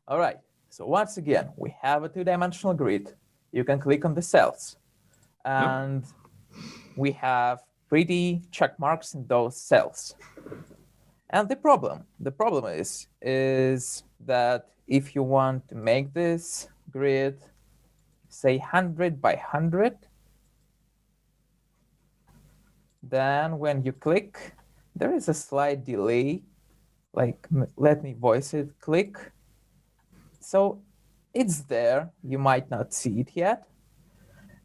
All right. So once again, we have a two-dimensional grid. You can click on the cells. And we have pretty check marks in those cells. And the problem is that if you want to make this grid, say 100 by 100, then when you click, there is a slight delay. Like, let me voice it, click. So it's there. You might not see it yet.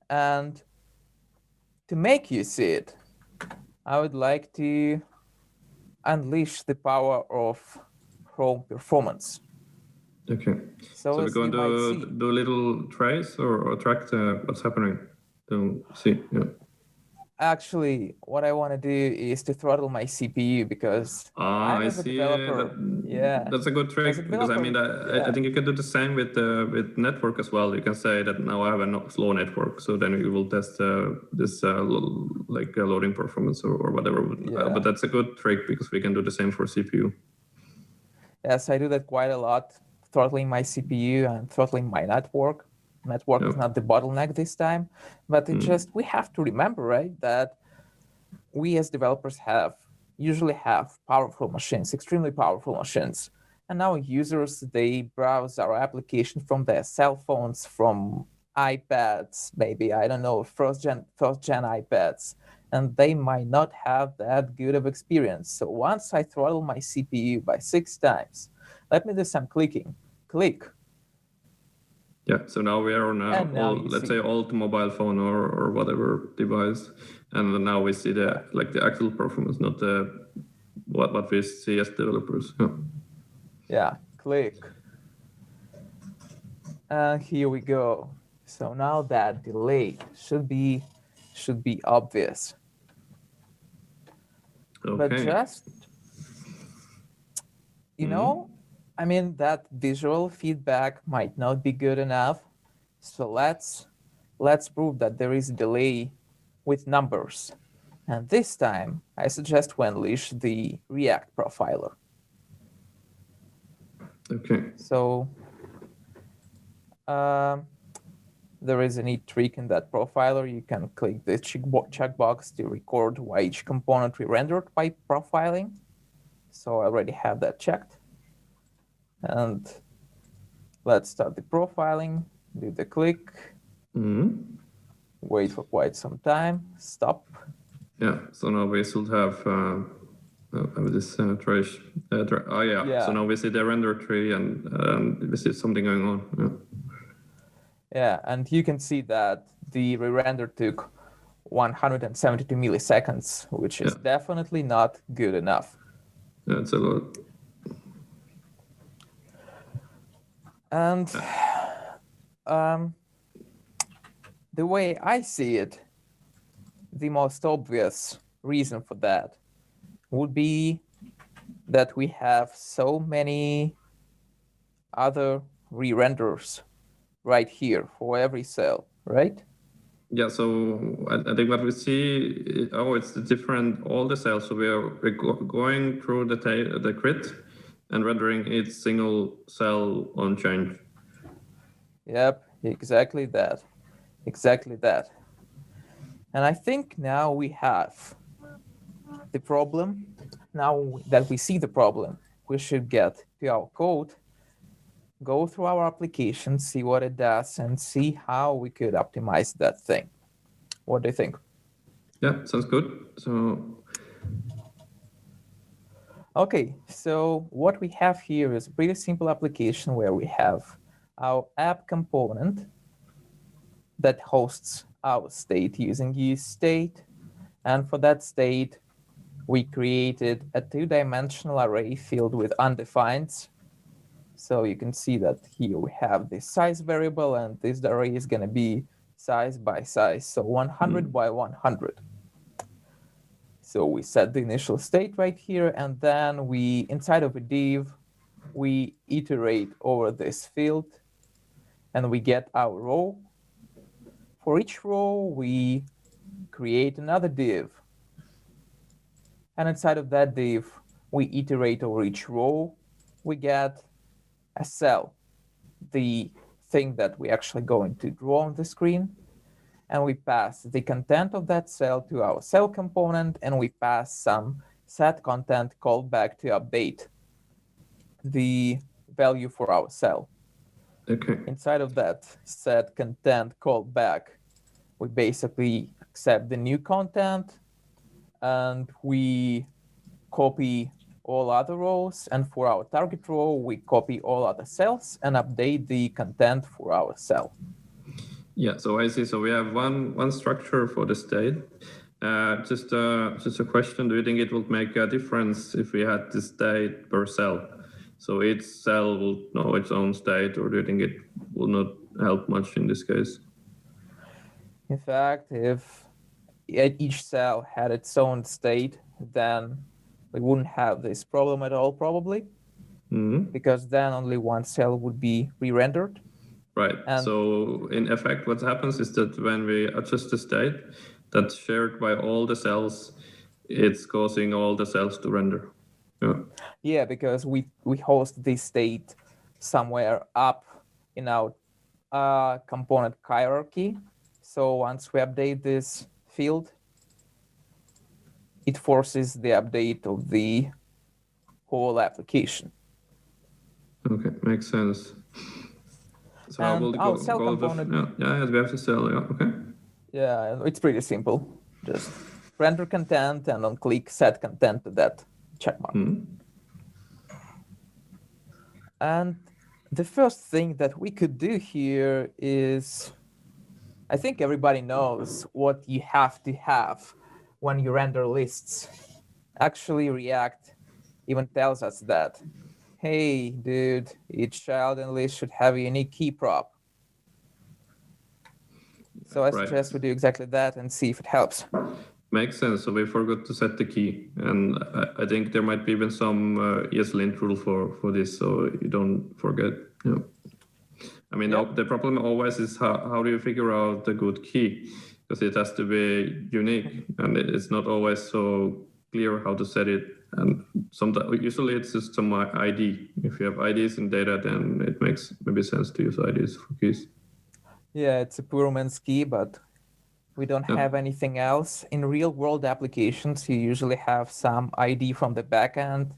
And to make you see it, I would like to unleash the power of Chrome performance. Okay. So we're going to do a little trace or track what's happening to see. Yeah. Actually, what I want to do is to throttle my CPU because I'm as a developer. That's a good trick because I mean, I think you can do the same with network as well. You can say that now I have a slow network, so then you will test this like loading performance or whatever. But that's a good trick because we can do the same for CPU. Yes, I do that quite a lot, throttling my CPU and throttling my network. Network is not the bottleneck this time, but it just, we have to remember, right, that we as developers usually have powerful machines, extremely powerful machines. And now users, they browse our application from their cell phones, from iPads, maybe, I don't know, first gen iPads, and they might not have that good of experience. So once I throttle my CPU by 6 times, let me do some clicking. Click. Yeah, so now we are on let's say old mobile phone or whatever device, and now we see the actual performance, not the what we see as developers. Yeah, click. And here we go. So now that delay should be obvious. Okay. But just, you know, I mean, that visual feedback might not be good enough. So let's prove that there is a delay with numbers. And this time, I suggest we unleash the React profiler. Okay. So there is a neat trick in that profiler. You can click this checkbox to record why each component we rendered by profiling. So I already have that checked. And let's start the profiling, do the click, wait for quite some time, stop. Yeah, so now we should have this trace. So now we see the render tree and we see something going on. Yeah, and you can see that the re-render took 172 milliseconds, which is definitely not good enough. Yeah, it's a lot. And the way I see it, the most obvious reason for that would be that we have so many other re-renders right here for every cell, right? Yeah, so I think what we see, it's different, all the cells. So we're going through the grid and rendering each single cell on change. Yep, exactly that. Exactly that. And I think now we have the problem. Now that we see the problem, we should get to our code, go through our application, see what it does, and see how we could optimize that thing. What do you think? Yeah, sounds good. Okay, so what we have here is a pretty simple application where we have our app component that hosts our state using useState. And for that state, we created a two-dimensional array filled with undefineds. So you can see that here we have the size variable, and this array is going to be size by size, so 100 by 100. So we set the initial state right here, and then we, inside of a div, we iterate over this field, and we get our row. For each row, we create another div. And inside of that div, we iterate over each row, we get a cell. the thing that we're actually going to draw on the screen. And we pass the content of that cell to our cell component, and we pass some set content callback to update the value for our cell. Okay. Inside of that set content callback, we basically accept the new content, and we copy all other rows, and for our target row, we copy all other cells and update the content for our cell. Yeah, so I see. So we have one structure for the state. Just a question: do you think it would make a difference if we had the state per cell? So each cell will know its own state, or do you think it will not help much in this case? In fact, if each cell had its own state, then we wouldn't have this problem at all, probably, because then only one cell would be re-rendered. Right. And so in effect, what happens is that when we adjust the state that's shared by all the cells, it's causing all the cells to render. Yeah, because we host this state somewhere up in our component hierarchy. So once we update this field, it forces the update of the whole application. Okay, makes sense. So how will our cell component? Yeah, we have the cell. Yeah, okay. Yeah, it's pretty simple. Just render content and on click set content to that checkmark. And the first thing that we could do here is, I think everybody knows what you have to have when you render lists. Actually, React even tells us that, hey, dude, each child in list should have a unique key prop. So I suggest we do exactly that and see if it helps. Makes sense. So we forgot to set the key. And I think there might be even some ESLint rule for this, so you don't forget. Yeah. I mean, the problem always is how do you figure out the good key? Because it has to be unique, and it's not always so clear how to set it. And usually it's just some ID. If you have IDs in data, then it makes maybe sense to use IDs for keys. Yeah, it's a poor man's key, but we don't have anything else. In real-world applications, you usually have some ID from the backend,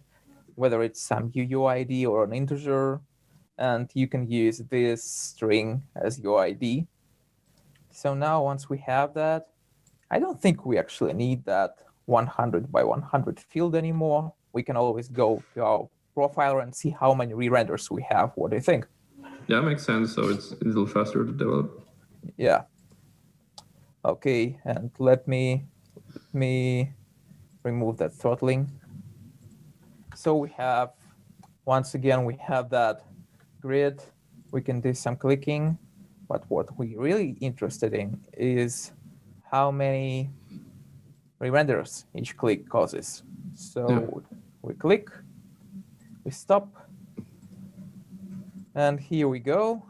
whether it's some UUID or an integer, and you can use this string as your ID. So now once we have that, I don't think we actually need that 100 by 100 field anymore. We can always go to our profiler and see how many re-renders we have. What do you think? Yeah, makes sense. So it's a little faster to develop. Yeah. Okay, and let me remove that throttling. So we have, once again, we have that grid. We can do some clicking, but what we're really interested in is how many re-renders each click causes. So we click, we stop, and here we go.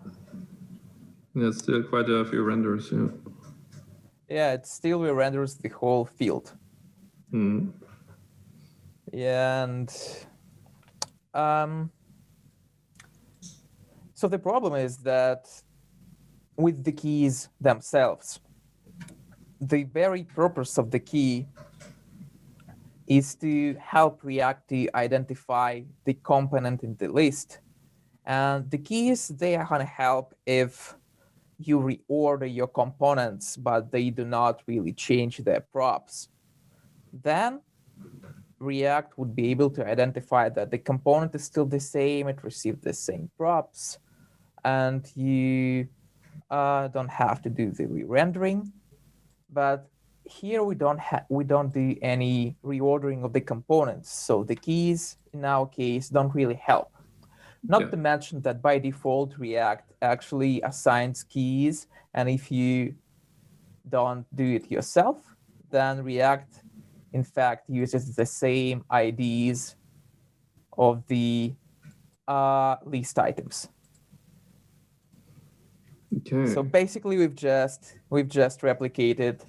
That's still quite a few renders, yeah. Yeah, it still re-renders the whole field. Yeah, and so the problem is that with the keys themselves, the very purpose of the key is to help React to identify the component in the list. And the keys, they are going to help if you reorder your components, but they do not really change their props. Then React would be able to identify that the component is still the same, it received the same props, and you don't have to do the re-rendering. But here we don't do any reordering of the components, so the keys in our case don't really help. Not to mention that by default, React actually assigns keys, and if you don't do it yourself, then React, in fact, uses the same IDs of the list items. Okay. So basically, we've just replicated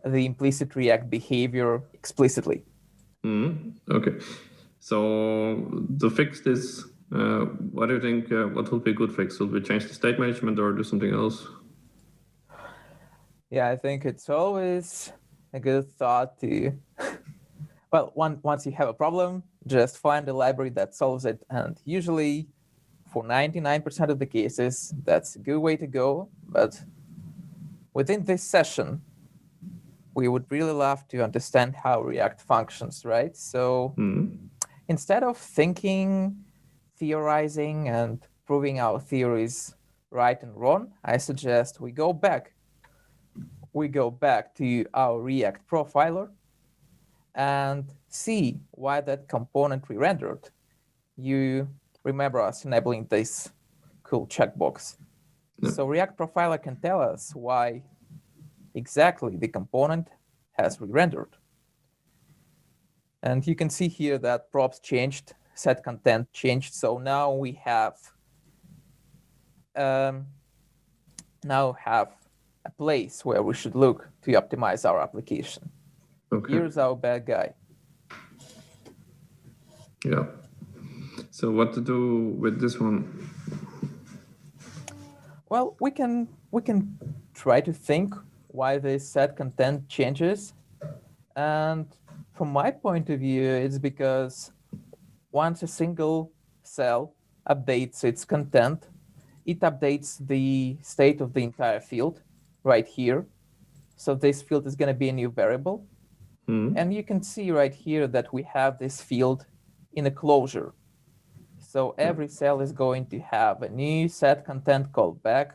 the implicit React behavior explicitly. Okay. So to fix this, What do you think? What would be a good fix? Should we change the state management or do something else? Yeah, I think it's always a good thought to, well, once you have a problem, just find a library that solves it. And usually, for 99% of the cases, that's a good way to go. But within this session, we would really love to understand how React functions, right? So instead of thinking, theorizing, and proving our theories right and wrong, I suggest we go back. We go back to our React profiler and see why that component re-rendered. You remember us enabling this cool checkbox. So React profiler can tell us why exactly the component has re-rendered. And you can see here that props changed, set content changed. So now we have a place where we should look to optimize our application. Okay. Here's our bad guy. Yeah. So what to do with this one? Well, we can try to think why this set content changes. And from my point of view, it's because once a single cell updates its content, it updates the state of the entire field right here. So this field is going to be a new variable. And you can see right here that we have this field in a closure. So every cell is going to have a new set content callback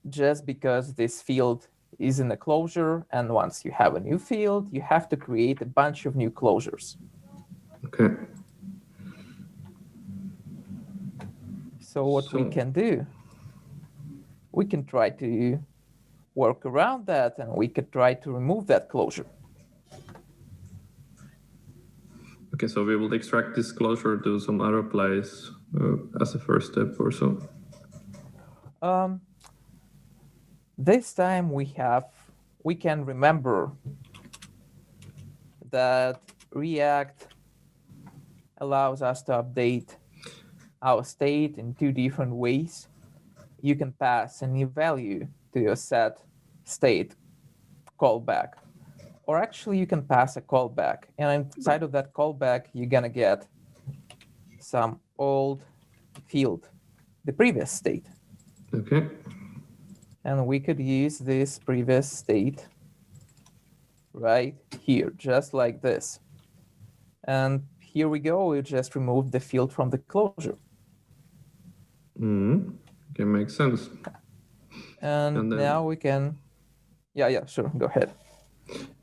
just because this field is in a closure. And once you have a new field, you have to create a bunch of new closures. Okay. So what we can do, we can try to work around that, and we could try to remove that closure. Okay, so we will extract this closure to some other place as a first step or so. This time we can remember that React allows us to update our state in two different ways. You can pass a new value to your set state callback, or actually you can pass a callback, and inside of that callback you're gonna get some old field, the previous state. Okay. And we could use this previous state right here, just like this. And here we go, we just removed the field from the closure. Okay, makes sense. And now we can, yeah, sure, go ahead.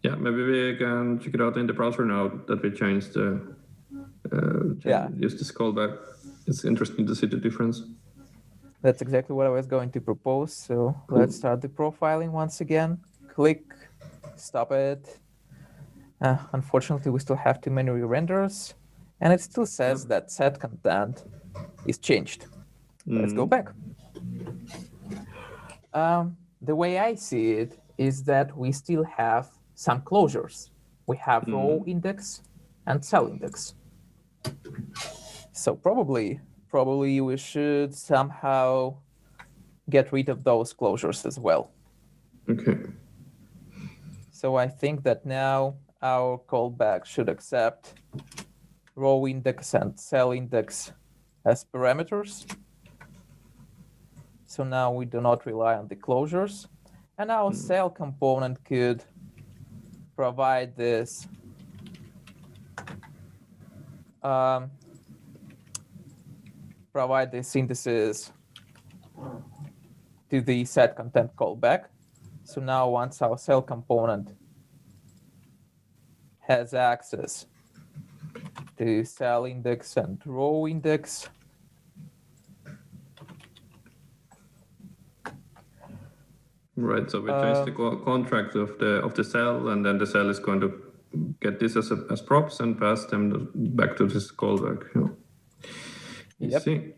Yeah, maybe we can check it out in the browser now that we changed use this callback. It's interesting to see the difference. That's exactly what I was going to propose. So let's start the profiling once again. Click, stop it. Unfortunately, we still have too many re-renders, and it still says that set content is changed. Let's go back. The way I see it is that we still have some closures. We have row index and cell index. So probably we should somehow get rid of those closures as well. Okay. So I think that now our callback should accept row index and cell index as parameters. So now we do not rely on the closures. And our cell component could provide this indices to the set content callback. So now once our cell component has access to cell index and row index, right, so we change the contract of the cell, and then the cell is going to get this as props and pass them back to this callback. Yep. See.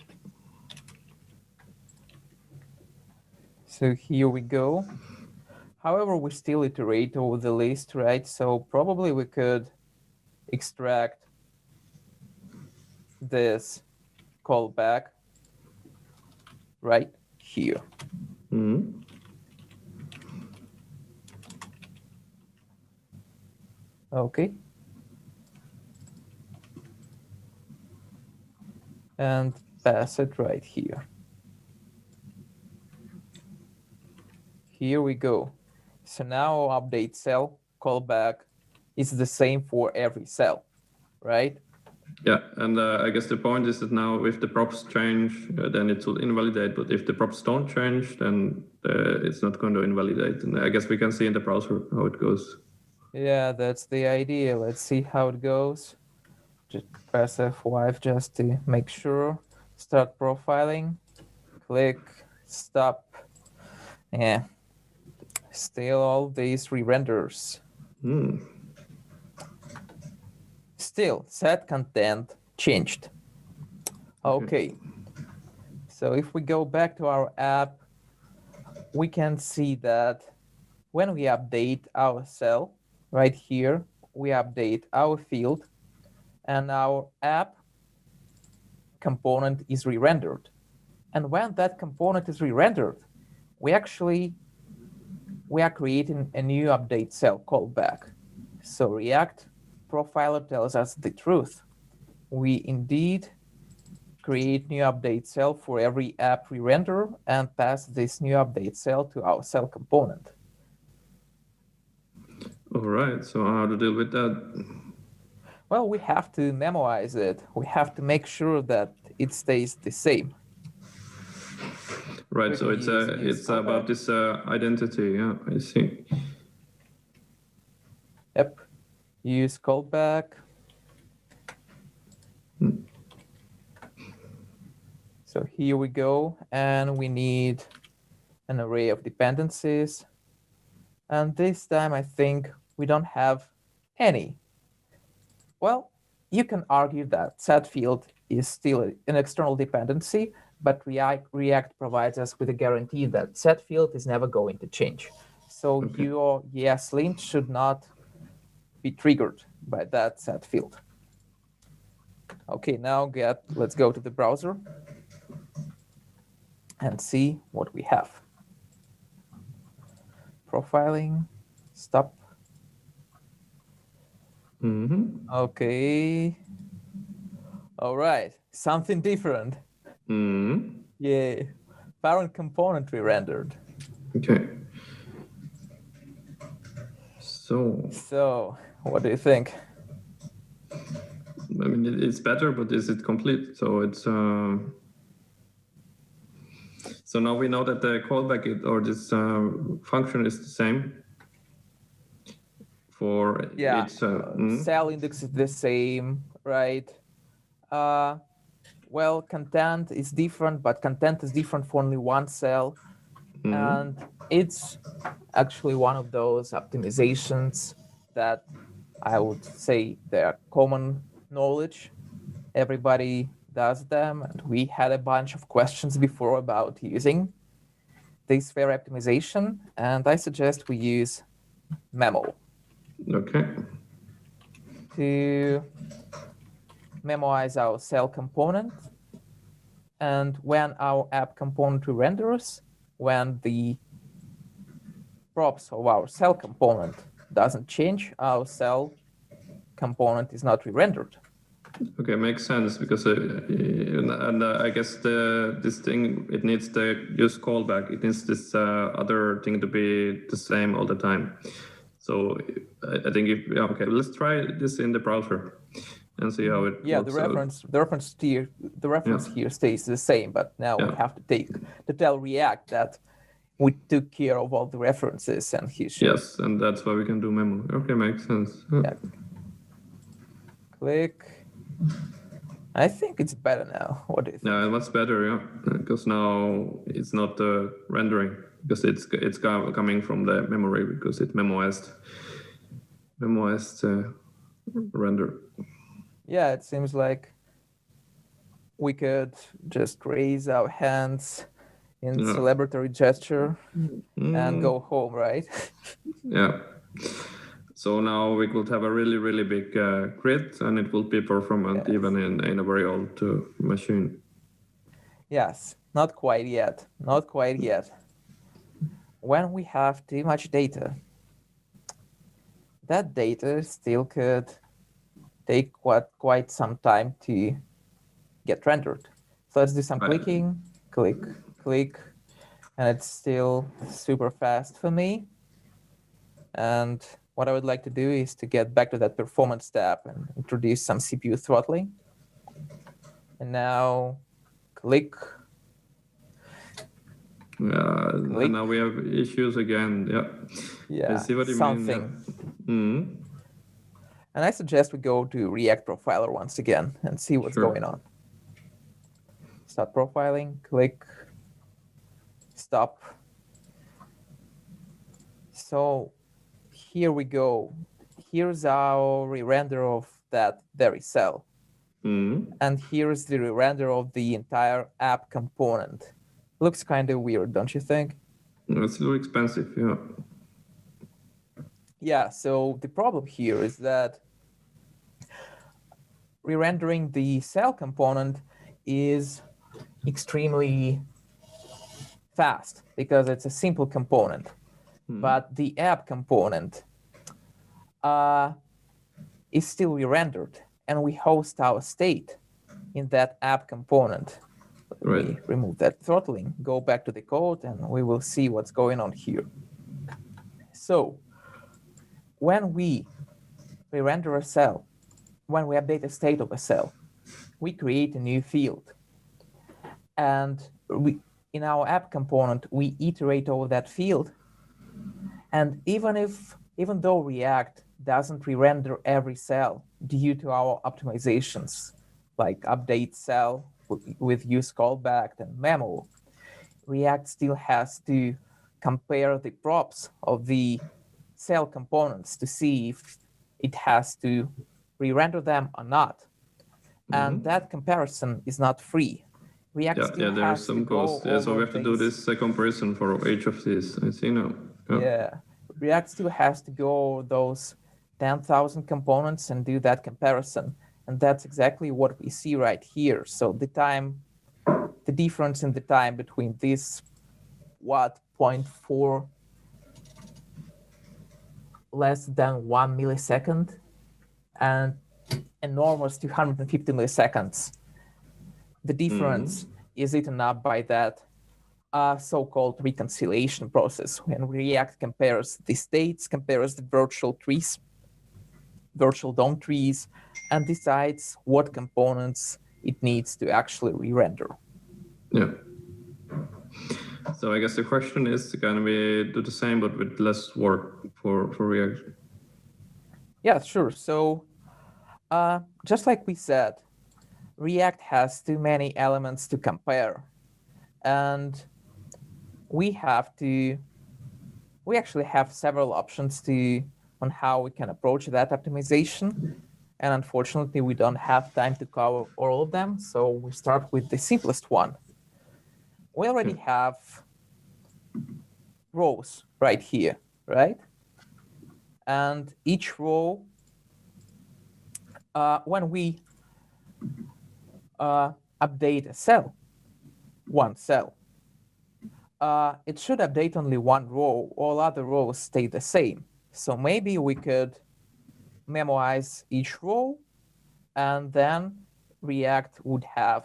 So here we go. However, we still iterate over the list, right? So probably we could extract this callback right here. Mm-hmm. Okay. And pass it right here. Here we go. So now update cell callback is the same for every cell, right? Yeah, and I guess the point is that now if the props change, then it will invalidate. But if the props don't change, then it's not going to invalidate. And I guess we can see in the browser how it goes. Yeah, that's the idea. Let's see how it goes. Just press F5 just to make sure. Start profiling. Click. Stop. Yeah. Still all these re-renders. Still, set content changed. Okay. So if we go back to our app, we can see that when we update our cell right here, we update our field and our app component is re-rendered. And when that component is re-rendered, we are creating a new update cell callback. So React profiler tells us the truth. We indeed create new update cell for every app re-render and pass this new update cell to our cell component. All right, so how to deal with that? Well, we have to memoize it. We have to make sure that it stays the same. Right, so it's about this identity, yeah, I see. Yep, use callback. So here we go, and we need an array of dependencies. And this time I think we don't have any. Well, you can argue that set field is still an external dependency, but React provides us with a guarantee that set field is never going to change. So your ESLint should not be triggered by that set field. Okay, now let's go to the browser and see what we have. Profiling, stop. Okay. All right, something different. Yeah, parent component re-rendered. Okay. So, what do you think? I mean, it's better, but is it complete? So it's so now we know that the callback or this function is the same for each cell index is the same, right? Well, content is different, but content is different for only one cell. And it's actually one of those optimizations that I would say they're common knowledge. Everybody does them. And we had a bunch of questions before about using this fair optimization. And I suggest we use memo. Okay. To memoize our cell component. And when our app component re-renders, when the props of our cell component doesn't change, our cell component is not re-rendered. Okay, makes sense because I guess this thing, it needs the use callback. It needs this other thing to be the same all the time. So I think okay, let's try this in the browser and see how it works. The reference here stays the same, but now we have to tell React that we took care of all the references and he should. Yes, and that's why we can do memo. Okay, makes sense. Yeah. Click. I think it's better now. What do you think? Yeah, much better, yeah, because now it's not rendering because it's coming from the memory because it memoized render. Yeah, it seems like we could just raise our hands in celebratory gesture and go home, right? Yeah. So now we could have a really, really big grid and it will be performant even in a very old machine. Yes, not quite yet. Not quite yet. When we have too much data, that data still could take quite some time to get rendered. So let's do some clicking, click, click, and it's still super fast for me. And what I would like to do is to get back to that performance tab and introduce some CPU throttling. And now click. And now we have issues again. Yeah. I see what you something. mean. Yeah. And I suggest we go to React Profiler once again and see what's going on. Start profiling, click, stop. So here we go. Here's our re-render of that very cell. And here's the re-render of the entire app component. Looks kind of weird, don't you think? It's a little expensive, yeah. Yeah, so the problem here is that re-rendering the cell component is extremely fast because it's a simple component. But the app component is still re-rendered, and we host our state in that app component. Let me remove that throttling, go back to the code, and we will see what's going on here. So when we re-render a cell, when we update the state of a cell, we create a new field. And in our app component, we iterate over that field. And even though React doesn't re-render every cell due to our optimizations, like update cell with use callback and memo, React still has to compare the props of the cell components to see if it has to re-render them or not. And that comparison is not free. React still there has is some to go cost. Yeah, so we have to do this comparison for each of these. I see now. Yeah, React still has to go those 10,000 components and do that comparison. And that's exactly what we see right here. So the difference in the time between this 0.4 less than 1 millisecond and enormous 250 milliseconds. The difference is eaten up by that so-called reconciliation process when React compares the states, compares the virtual trees, virtual DOM trees, and decides what components it needs to actually re-render. Yeah. So I guess the question is, can we do the same but with less work for React? Yeah, sure. So just like we said, React has too many elements to compare. And we actually have several options on how we can approach that optimization. And unfortunately, we don't have time to cover all of them. So we start with the simplest one. We already have rows right here, right? And each row, when we update a cell, one cell, it should update only one row. All other rows stay the same. So maybe we could memoize each row, and then React would have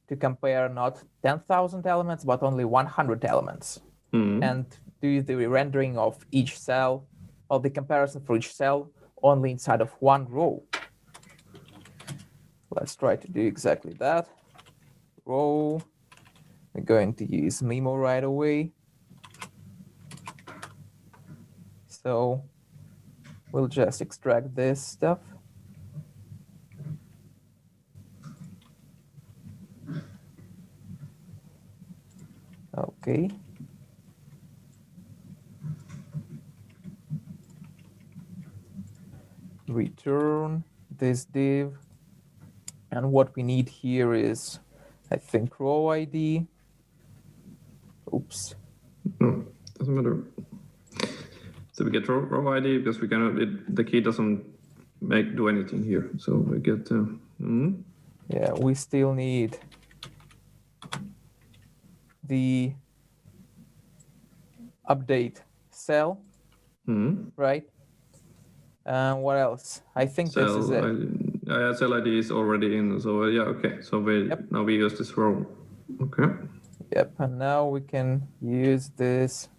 to compare not 10,000 elements, but only 100 elements, and do the rendering of each cell, or the comparison for each cell, only inside of one row. Let's try to do exactly that. Row. We're going to use Memo right away. So we'll just extract this stuff. Okay. Return this div. And what we need here is, I think, row ID. Oops. No, doesn't matter. So we get row ID because we cannot. The key doesn't do anything here. So we get. Yeah, we still need the update cell, right? And what else? I think this is it. Cell ID is already in, so okay. So now we use this row. Okay. Yep, and now we can use this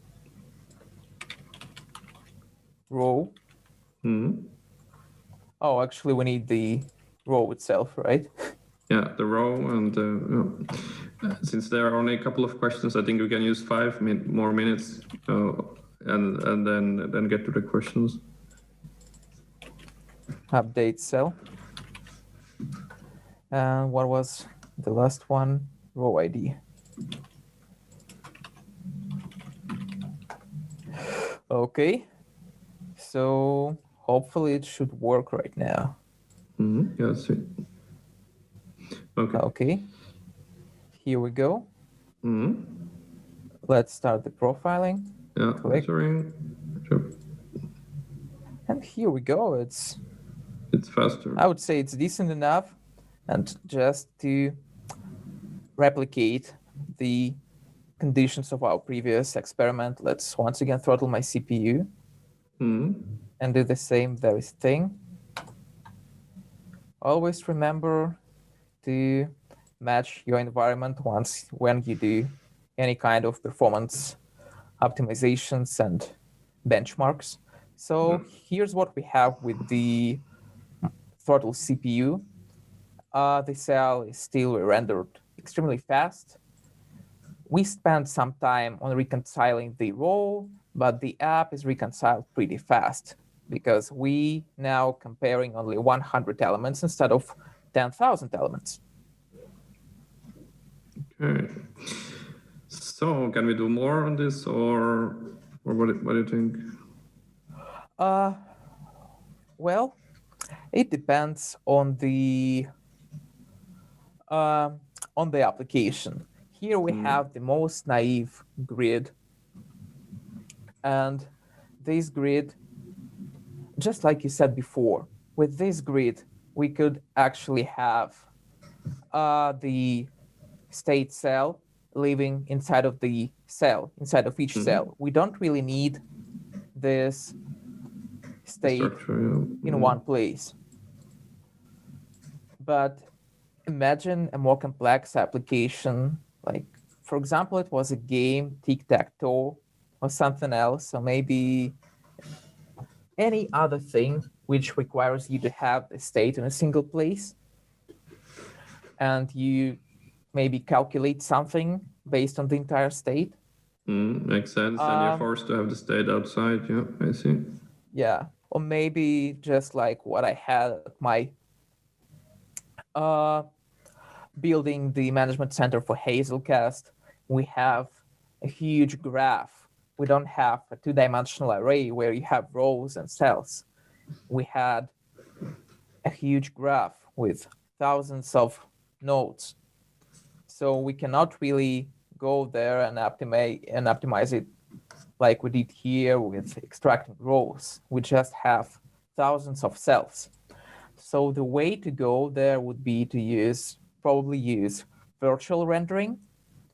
row. Oh, actually, we need the row itself, right? Yeah, the row, and since there are only a couple of questions, I think we can use 5 more minutes, and then get to the questions. Update cell. And what was the last one? Row ID. Okay, so hopefully it should work right now. Yeah, let's see. Okay, here we go. Let's start the profiling. Yeah, click. Sure. And here we go. It's faster. I would say it's decent enough. And just to replicate the conditions of our previous experiment, let's once again throttle my CPU and do the same very thing. Always remember to match your environment when you do any kind of performance optimizations and benchmarks. So here's what we have with the throttle CPU. The cell is still rendered extremely fast. We spent some time on reconciling the row, but the app is reconciled pretty fast because we now comparing only 100 elements instead of 10,000 elements. Okay. So can we do more on this, or what do you think? Well, it depends on the application. Here we have the most naive grid, and this grid, just like you said before, with this grid we could actually have the state cell living inside of the cell, inside of each cell. We don't really need this state in one place. But imagine a more complex application, like, for example, it was a game, tic-tac-toe, or something else, or maybe any other thing which requires you to have the state in a single place. And you maybe calculate something based on the entire state. Makes sense. And you're forced to have the state outside. Yeah, I see. Yeah, or maybe just like what I had at my building the management center for Hazelcast, we have a huge graph. We don't have a two-dimensional array where you have rows and cells. We had a huge graph with thousands of nodes. So we cannot really go there and optimize it like we did here with extracting rows. We just have thousands of cells. So the way to go there would be to probably use virtual rendering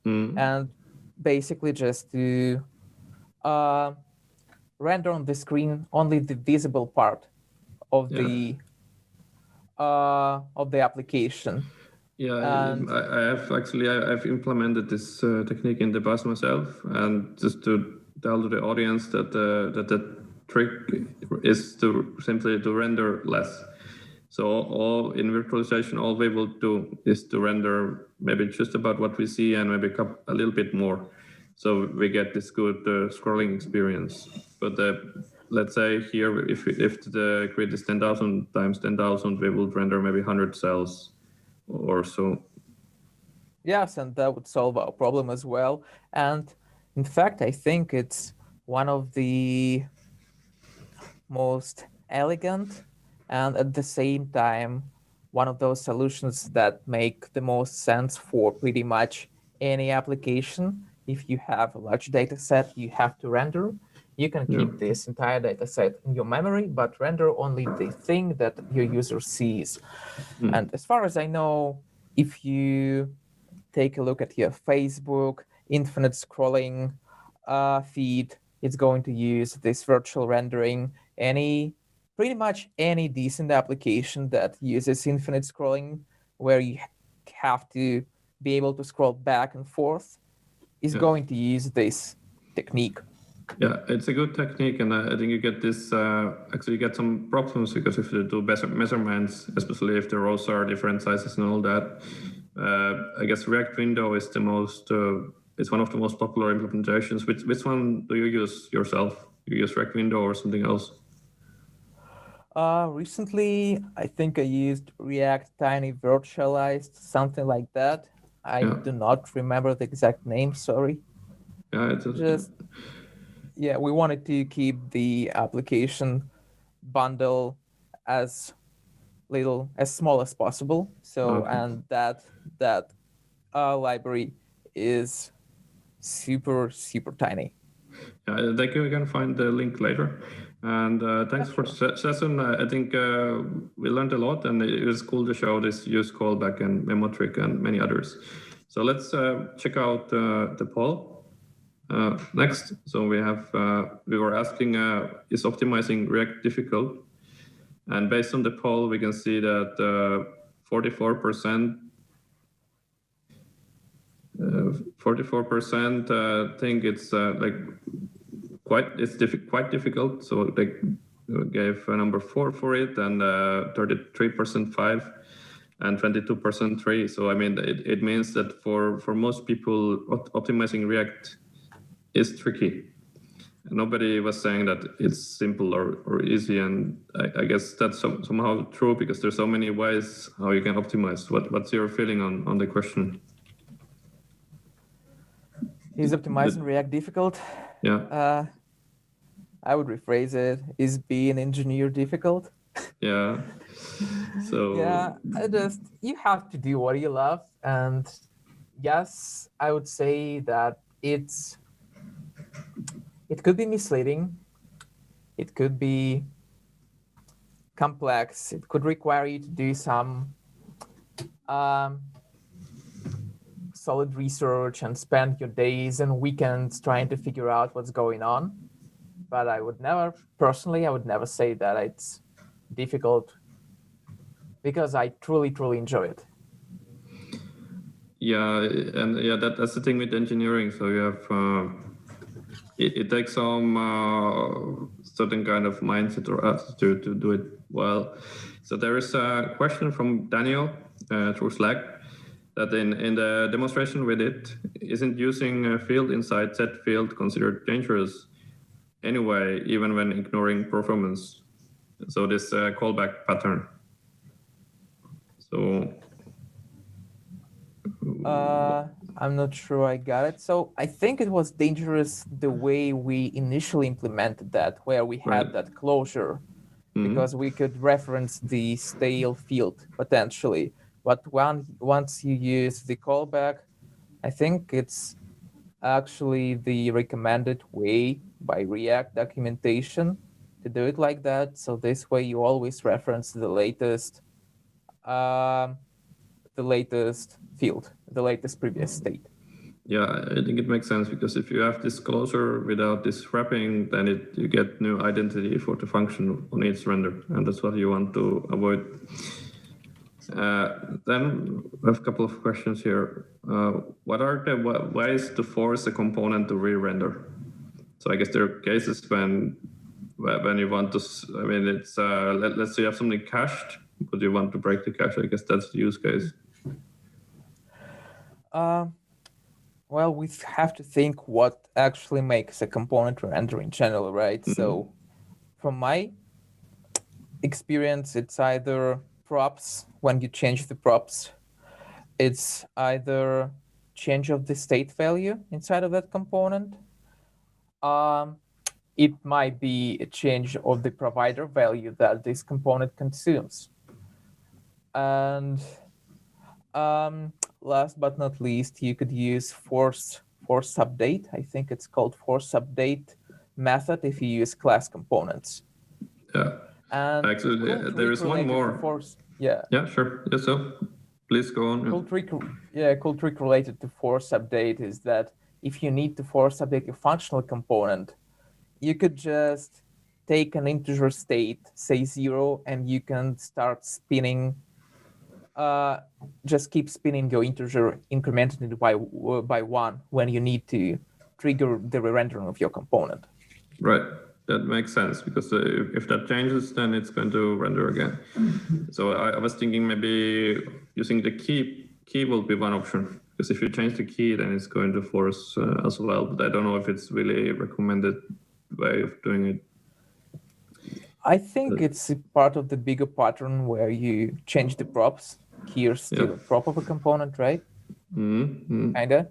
and basically just to render on the screen only the visible part of the application. Yeah, I've implemented this technique in the bus myself, and just to tell to the audience that the trick is to simply to render less. So in virtualization, all we will do is to render maybe just about what we see and maybe a little bit more. So we get this good scrolling experience. But let's say here, if the grid is 10,000 times 10,000, we will render maybe 100 cells or so. Yes, and that would solve our problem as well. And in fact, I think it's one of the most elegant and at the same time, one of those solutions that make the most sense for pretty much any application. If you have a large data set you have to render, you can keep this entire data set in your memory, but render only the thing that your user sees. And as far as I know, if you take a look at your Facebook, infinite scrolling feed. It's going to use this virtual rendering. Pretty much any decent application that uses infinite scrolling, where you have to be able to scroll back and forth, is going to use this technique. Yeah, it's a good technique, and I think you get this. Actually, you get some problems because if you do better measurements, especially if the rows are different sizes and all that. I guess React Window is the most. It's one of the most popular implementations. Which one do you use yourself? You use React Window or something else? Recently, I think I used React Tiny Virtualized, something like that. I do not remember the exact name. Sorry. Yeah, it's just. We wanted to keep the application bundle as small as possible. So, and that library is super tiny. Yeah, I think you can find the link later. And thanks for the session. I think we learned a lot, and it was cool to show this use callback and memotric and many others. So let's check out the poll. Next, so we were asking, is optimizing React difficult? And based on the poll, we can see that 44% think it's quite difficult. So they gave a number 4 for it, and 33% 5, and 22% 3. So I mean, it means that for most people, optimizing React is tricky. Nobody was saying that it's simple or easy, and I guess that's somehow true because there's so many ways how you can optimize. What's your feeling on the question? Is optimizing React difficult? Yeah. I would rephrase it: is being an engineer difficult? Yeah. So. Yeah, you have to do what you love, and yes, I would say that it could be misleading. It could be complex. It could require you to do some solid research and spend your days and weekends trying to figure out what's going on. But I would never say that it's difficult, because I truly enjoy it. Yeah, and that's the thing with engineering. So you have it takes some certain kind of mindset or attitude to do it well. So there is a question from Daniel through Slack that in the demonstration we did, isn't using a field inside set field considered dangerous anyway, even when ignoring performance? So this callback pattern. So. I'm not sure I got it. So I think it was dangerous the way we initially implemented that, where we had that closure, because we could reference the stale field potentially. But once you use the callback, I think it's actually the recommended way by React documentation to do it like that. So this way you always reference the latest field, the latest previous state. Yeah, I think it makes sense, because if you have this closure without this wrapping, then you get new identity for the function on each render, and that's what you want to avoid. Then we have a couple of questions here. What are the ways to force a component to re-render? So I guess there are cases when you want to, I mean, it's let's say you have something cached, but you want to break the cache. I guess that's the use case. Well, we have to think what actually makes a component render in general, right? Mm-hmm. So from my experience, it's either props, when you change the props. It's either change of the state value inside of that component. It might be a change of the provider value that this component consumes. And last but not least, you could use force update. I think it's called force update method if you use class components. Yeah. And actually, there is one more. Yeah, sure. Yes, so please go on. Cool trick related to force update is that if you need to force update your functional component, you could just take an integer state, say 0, and you can start spinning, just keep spinning your integer, incrementing it by 1 when you need to trigger the re-rendering of your component. Right. That makes sense, because if that changes, then it's going to render again. So I was thinking maybe using the key will be one option, because if you change the key, then it's going to force as well. But I don't know if it's really recommended way of doing it. I think it's part of the bigger pattern where you change the props. Key is still a prop of a component, right? Mm-hmm. Kinda.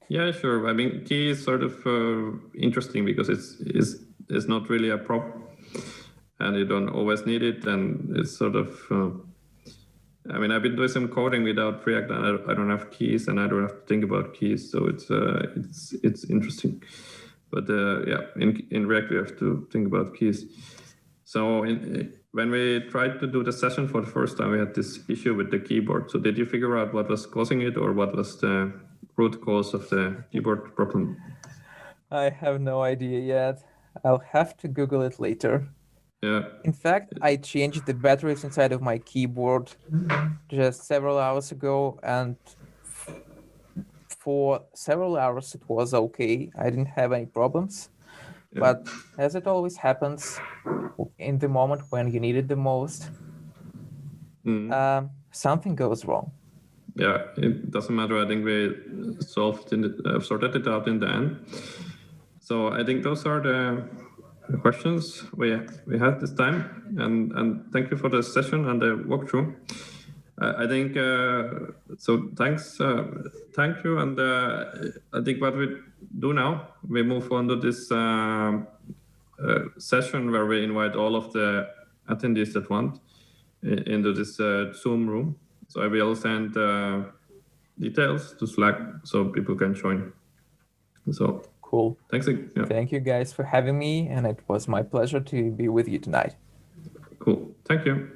Yeah, sure. I mean, key is sort of interesting because it's not really a prop, and you don't always need it, and it's sort of. I mean, I've been doing some coding without React, and I don't have keys, and I don't have to think about keys, so it's interesting. But in React we have to think about keys. So when we tried to do the session for the first time, we had this issue with the keyboard. So did you figure out what was causing it, or what was the root cause of the keyboard problem? I have no idea yet. I'll have to Google it later. Yeah. In fact, I changed the batteries inside of my keyboard just several hours ago, and for several hours it was okay. I didn't have any problems. Yeah. But as it always happens, in the moment when you need it the most, something goes wrong. Yeah, it doesn't matter. I think we sorted it out in the end. So I think those are the questions we had this time, and thank you for the session and the walkthrough. I think so. Thanks, thank you. And I think what we do now, we move on to this session where we invite all of the attendees that want into this Zoom room. So I will send details to Slack so people can join. So cool. Thanks. Yeah. Thank you guys for having me, and it was my pleasure to be with you tonight. Cool. Thank you.